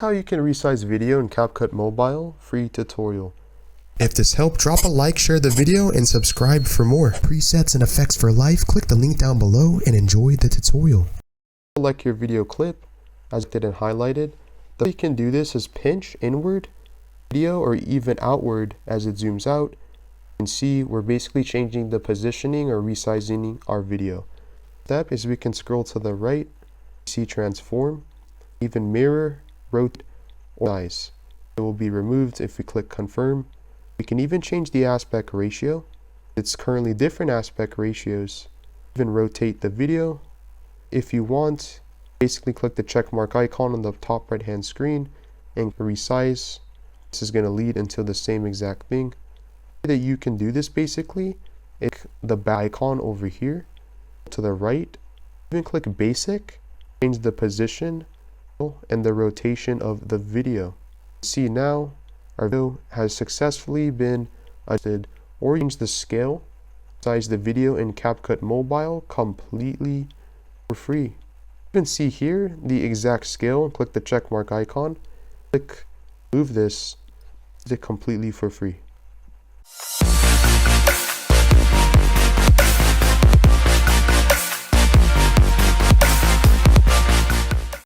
How you can resize video in Capcut Mobile, free tutorial. If this helped, drop a like, share the video, and subscribe for more. Presets and effects for life, click the link down below and enjoy the tutorial. Select your video clip, as it and highlighted. The way you can do this is pinch inward, video, or even outward as it zooms out. You can see we're basically changing the positioning or resizing our video. Step is we can scroll to the right, see transform, even mirror, rotate, or size. It will be removed if we click confirm. We can even change the aspect ratio. It's currently different aspect ratios. Even rotate the video. If you want, basically click the check mark icon on the top right hand screen and resize. This is going to lead into the same exact thing. The way that you can do this basically, the back icon over here to the right, even click basic, change the position and the rotation of the video. See now our video has successfully been adjusted, or change the scale, size the video in Capcut Mobile completely for free. You can see here the exact scale. Click the check mark icon, click move this, completely for free.